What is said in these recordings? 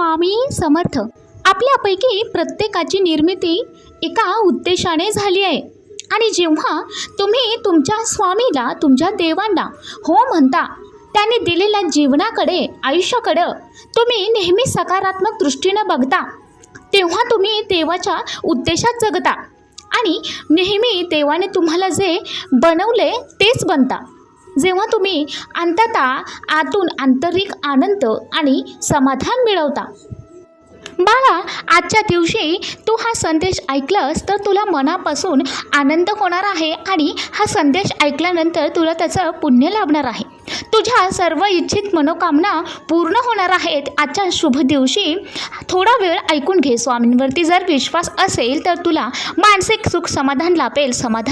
स्वामी समर्थ. आपल्यापैकी प्रत्येकाची निर्मिती एका उद्देशाने झाली आहे आणि जेव्हा तुम्ही तुमच्या स्वामीला, तुमच्या देवांना हो म्हणता, त्यांनी दिलेल्या जीवनाकडे, आयुष्याकडे तुम्ही नेहमी सकारात्मक दृष्टीने बघता, तेव्हा तुम्ही देवाच्या उद्देशात जगता आणि नेहमी देवाने तुम्हाला जे बनवले तेच बनता. जेव्हा तुम्ही आतून आंतरिक आनंद आणि समाधान मिळवता. बाळा, आजच्या दिवशी तू हा संदेश ऐकलास तर तुला मनापासून आनंद होणार आहे आणि हा संदेश ऐकल्यानंतर तुला त्याचं पुण्य लाभणार आहे. तुझ्या सर्व इच्छित मनोकामना पूर्ण होणार आहेत. आजच्या शुभ दिवशी थोडा वेळ ऐकून घे. स्वामींवरती जर विश्वास असेल तर तुला मानसिक सुख समाधान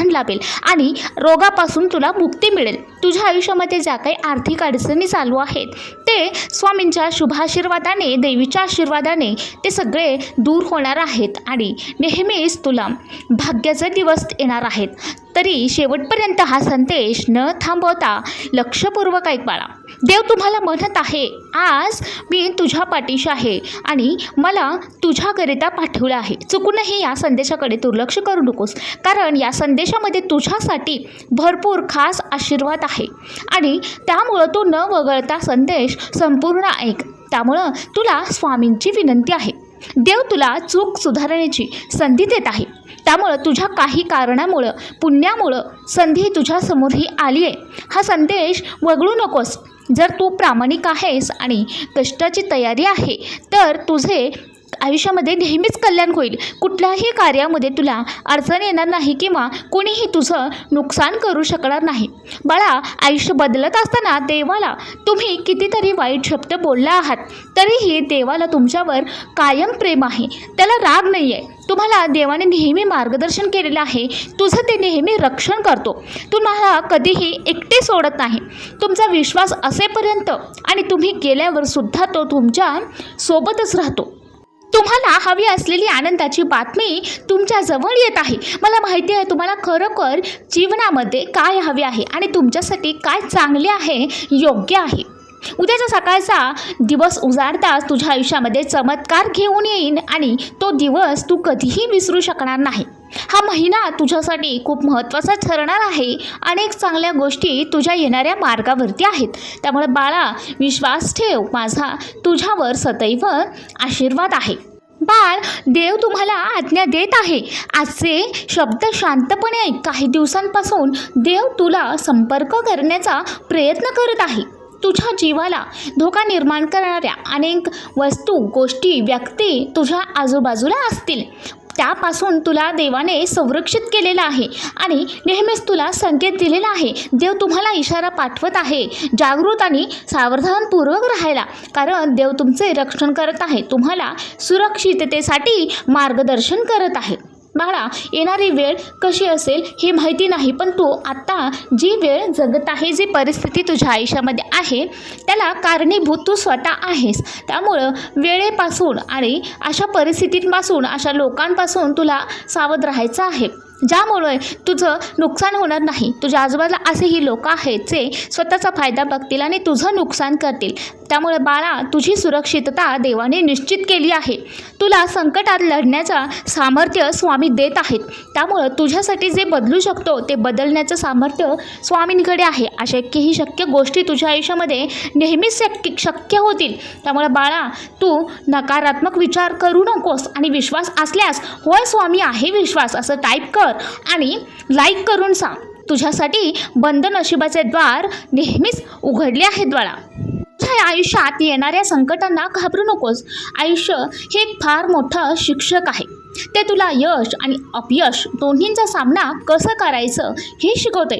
लाभेल आणि रोगापासून तुला मुक्ती मिळेल. तुझ्या आयुष्यामध्ये ज्या काही आर्थिक अडचणी चालू आहेत ते स्वामींच्या शुभाशीर्वादाने, देवीच्या आशीर्वादाने ते सगळे दूर होणार आहेत आणि नेहमीच तुला भाग्याचे दिवस येणार आहेत. तरी शेवटपर्यंत हा संदेश न थांबवता लक्षपूर्वक ऐक बाळा. देव तुम्हाला म्हणत आहे, आज मी तुझ्या पाठीशी आहे आणि मला तुझ्याकरिता पाठवलं आहे. चुकूनही या संदेशाकडे दुर्लक्ष करू नकोस, कारण या संदेशामध्ये तुझ्यासाठी भरपूर खास आशीर्वाद आहे आणि त्यामुळं तू न वगळता संदेश संपूर्ण ऐक. त्यामुळं तुला स्वामींची विनंती आहे. देव तुला चूक सुधारण्याची संधी देत आहे. त्यामुळं तुझ्या काही कारणामुळं, पुण्यामुळं संधी तुझ्यासमोर ही आली आहे. हा संदेश वगळू नकोस. जर तू प्रामाणिक आहेस आणि कष्टाची तयारी आहे तर तुझे आयुष्यामध्ये नेहमीच कल्याण होईल. कुठल्याही कार्यामध्ये तुला अडचण येणार नाही किंवा कोणीही तुझं नुकसान करू शकणार नाही. बाळा, आयुष्य बदलत असताना देवाला तुम्ही कितीतरी वाईट शब्द बोलला आहात, तरीही देवाला तुमच्यावर कायम प्रेम आहे. त्याला राग नाही आहे. तुम्हाला देवाने नेहमी मार्गदर्शन केलेलं आहे. तुझं ते नेहमी रक्षण करतो. तुम्हाला कधीही एकटे सोडत नाही. तुमचा विश्वास असेपर्यंत आणि तुम्ही गेल्यावर सुद्धा तो तुमच्या सोबतच राहतो. तुम्हाला हवी असलेली आनंदाची बातमी तुमच्या जवळ येत आहे. मला माहिती आहे तुम्हाला खरोखर जीवनामध्ये काय हवे आहे आणि तुमच्यासाठी काय चांगले आहे, योग्य आहे. उद्याचा सकाळचा दिवस उजाडताच तुझ्या आयुष्यामध्ये चमत्कार घेऊन येईन आणि तो दिवस तू कधीही विसरू शकणार नाही. हा महिना तुझ्यासाठी खूप महत्त्वाचा ठरणार आहे. अनेक चांगल्या गोष्टी तुझ्या येणाऱ्या मार्गावरती आहेत. त्यामुळे बाळा, विश्वास ठेव. माझा तुझ्यावर सदैव आशीर्वाद आहे. बाळ, देव तुम्हाला आज्ञा देत आहे. आजचे शब्द शांतपणे ऐक. काही दिवसांपासून देव तुला संपर्क करण्याचा प्रयत्न करत आहे. तुझ्या जीवाला धोका निर्माण करणाऱ्या अनेक वस्तू, गोष्टी, व्यक्ती तुझ्या आजूबाजूला असतील. त्यापासून तुला देवाने संरक्षित केलेलं आहे आणि नेहमीच तुला संकेत दिलेला आहे. देव तुम्हाला इशारा पाठवत आहे जागृत आणि सावधानपूर्वक राहायला, कारण देव तुमचे रक्षण करत आहे. तुम्हाला सुरक्षिततेसाठी मार्गदर्शन करत आहे. बाळा, येणारी वेळ कशी असेल हे माहिती नाही, पण तू आत्ता जी वेळ जगत आहे, जी परिस्थिती तुझ्या आयुष्यामध्ये आहे त्याला कारणीभूत तू स्वतः आहेस. त्यामुळं वेळेपासून आणि अशा परिस्थितींपासून, अशा लोकांपासून तुला सावध राहायचं आहे, ज्यामुळे तुझं नुकसान होणार नाही. तुझ्या आजूबाजूला असेही लोक आहेत जे स्वतःचा फायदा बघतील आणि तुझं नुकसान करतील. त्यामुळे बाळा, तुझी सुरक्षितता देवाने निश्चित केली आहे. तुला संकटात लढण्याचा सामर्थ्य स्वामी देत आहेत. त्यामुळं तुझ्यासाठी जे बदलू शकतो ते बदलण्याचं सामर्थ्य स्वामींकडे आहे. अशक्यही शक्य गोष्टी तुझ्या आयुष्यामध्ये नेहमीच शक्य होतील. त्यामुळे बाळा, तू नकारात्मक विचार करू नकोस आणि विश्वास असल्यास होय स्वामी आहे विश्वास असं टाईप कर आणि लाईक करून सांग. तुझ्यासाठी बंद नशिबाचे द्वार नेहमीच उघडले आहेत बाळा. तुझ्या आयुष्यात येणाऱ्या संकटांना घाबरू नकोस. आयुष्य हे एक फार मोठं शिक्षक आहे. ते तुला यश आणि अपयश दोन्हींचा सामना कसं करायचं हे शिकवते.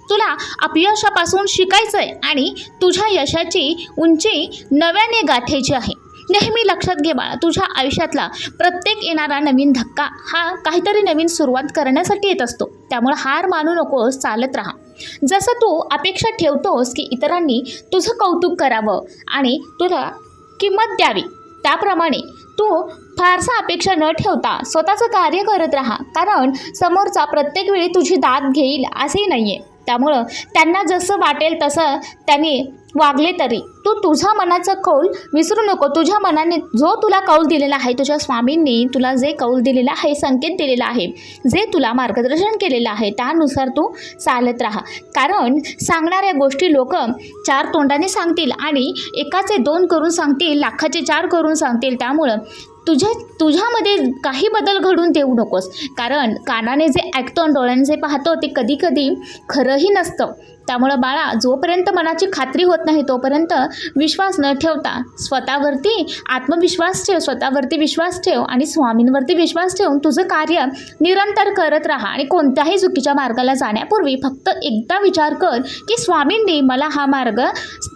तुला अपयशापासून शिकायचं आहे आणि तुझ्या यशाची उंची नव्याने गाठायची आहे. नेहमी लक्षात घे बाळा, तुझ्या आयुष्यातला प्रत्येक येणारा नवीन धक्का हा काहीतरी नवीन सुरुवात करण्यासाठी येत असतो. त्यामुळे हार मानू नकोस, चालत राहा. जसं तू अपेक्षा ठेवतोस की इतरांनी तुझं कौतुक करावं आणि तुला किंमत द्यावी, त्याप्रमाणे तू फारसा अपेक्षा न ठेवता स्वतःचं कार्य करत राहा, कारण समोरचा प्रत्येक वेळी तुझी दाद घेईल असेही नाही आहे. त्यामुळं त्यांना जसं वाटेल तसं त्यांनी वागले तरी तू तुझा मनाचा कौल विसरू नको. तुझ्या मनाने जो तुला कौल दिलेला आहे, तुझ्या स्वामींनी तुला जे कौल दिलेला आहे, संकेत दिलेला आहे, जे तुला मार्गदर्शन केलेलं आहे, त्यानुसार तू चालत राहा. कारण सांगणाऱ्या गोष्टी लोक चार तोंडाने सांगतील आणि एकाचे 2 करून सांगतील, लाखाचे 4 करून सांगतील. त्यामुळं तुझ्यामध्ये काही बदल घडून देऊ नकोस. कारण कानाने जे ऐकतो आणि डोळ्याने जे पाहतो ते कधी कधी खरंही नसतं. त्यामुळं बाळा, जोपर्यंत मनाची खात्री होत नाही तोपर्यंत विश्वास न ठेवता स्वतःवरती आत्मविश्वास ठेव, स्वतःवरती विश्वास ठेव आणि स्वामींवरती विश्वास ठेवून तुझं कार्य निरंतर करत राहा. आणि कोणत्याही चुकीच्या मार्गाला जाण्यापूर्वी फक्त एकदा विचार कर की स्वामींनी मला हा मार्ग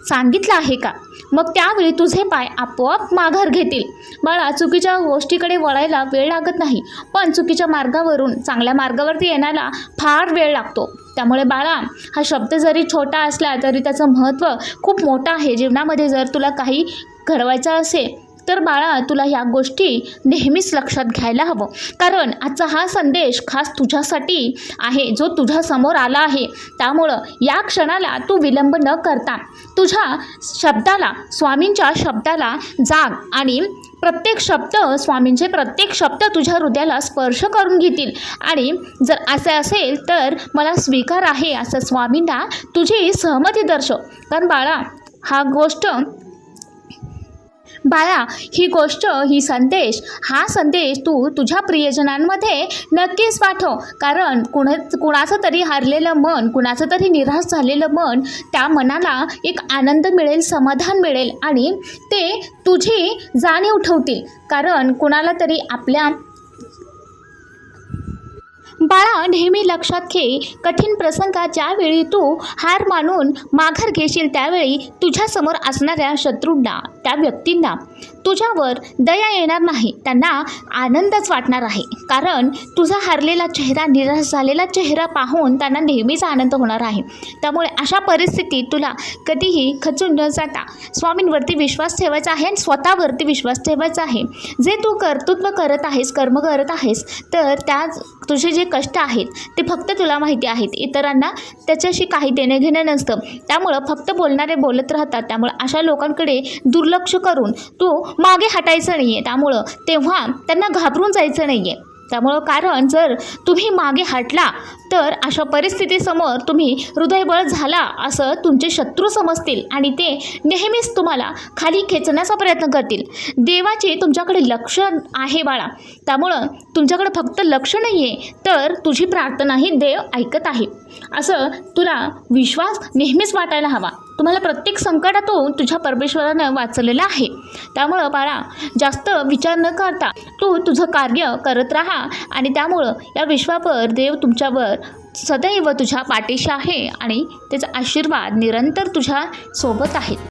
सांगितला आहे का. मग त्यावेळी तुझे पाय आपोआप माघार घेतील. बाळा, चुकीच्या गोष्टीकडे वळायला वेळ लागत नाही, पण चुकीच्या मार्गावरून चांगल्या मार्गावरती येण्याला फार वेळ लागतो. त्यामुळे बाळा, हा शब्द जरी छोटा असला तरी त्याचं महत्त्व खूप मोठं आहे. जीवनामध्ये जर तुला काही घडवायचं असेल तर बाळा, तुला ह्या गोष्टी नेहमीच लक्षात घ्यायला हवं. कारण आजचा हा संदेश खास तुझ्यासाठी आहे, जो तुझ्यासमोर आला आहे. त्यामुळं या क्षणाला तू विलंब न करता तुझ्या शब्दाला, स्वामींच्या शब्दाला जाग आणि प्रत्येक शब्द, स्वामींचे प्रत्येक शब्द तुझ्या हृदयाला स्पर्श करून घेतील. आणि जर असे असेल तर मला स्वीकार आहे असं स्वामींना तुझी सहमती दर्शव. कारण बाळा, हा संदेश तू तुझ्या प्रियजनांमध्ये नक्कीच पाठव. कारण कुणाचं तरी हारलेलं मन, कुणाचं तरी निराश झालेलं मन, त्या मनाला एक आनंद मिळेल, समाधान मिळेल आणि ते तुझी जाणीव ठेवतील. कारण कुणाला तरी आपल्या बाळा, नेहमी लक्षात घे, कठीण प्रसंगात ज्यावेळी तू हार मानून माघार घेशील त्यावेळी तुझ्यासमोर असणाऱ्या शत्रूंना, त्या व्यक्तींना तुझ्यावर दया येणार नाही, त्यांना आनंदच वाटणार आहे. कारण तुझा हारलेला चेहरा, निराश झालेला चेहरा पाहून त्यांना नेहमीच आनंद होणार आहे. त्यामुळे अशा परिस्थितीत तुला कधीही खचून न जाता स्वामींवरती विश्वास ठेवायचा आहे आणि स्वतःवरती विश्वास ठेवायचा आहे. जे तू कर्तृत्व करत आहेस, कर्म करत आहेस, तर त्या तुझे जे कष्ट आहेत ते फक्त तुला माहिती आहेत. इतरांना त्याच्याशी काही देणं घेणं नसतं. त्यामुळं फक्त बोलणारे बोलत राहतात. त्यामुळे अशा लोकांकडे दुर्लक्ष करून तू मागे हटायचं नाही आहे. त्यामुळं तेव्हा त्यांना घाबरून जायचं नाही आहे. त्यामुळं कारण जर तुम्ही मागे हटला तर अशा परिस्थितीसमोर तुम्ही हृदयबळ झाला असं तुमचे शत्रू समजतील आणि ते नेहमीच तुम्हाला खाली खेचण्याचा प्रयत्न करतील. देवाचे तुमच्याकडे लक्ष आहे बाळा. त्यामुळं तुमच्याकडे फक्त लक्ष नाही आहे तर तुझी प्रार्थनाही देव ऐकत आहे असं तुला विश्वास नेहमीच वाटायला हवा. तुम्हाला प्रत्येक संकटातून तुझ्या परमेश्वरानं वाचलेलं आहे. त्यामुळं बाळा, जास्त विचार न करता तू तुझं कार्य करत राहा आणि त्यामुळं या विश्वावर देव तुमच्यावर सदैव तुझ्या पाठीशी आहे आणि त्याचा आशीर्वाद निरंतर तुझ्या सोबत आहे.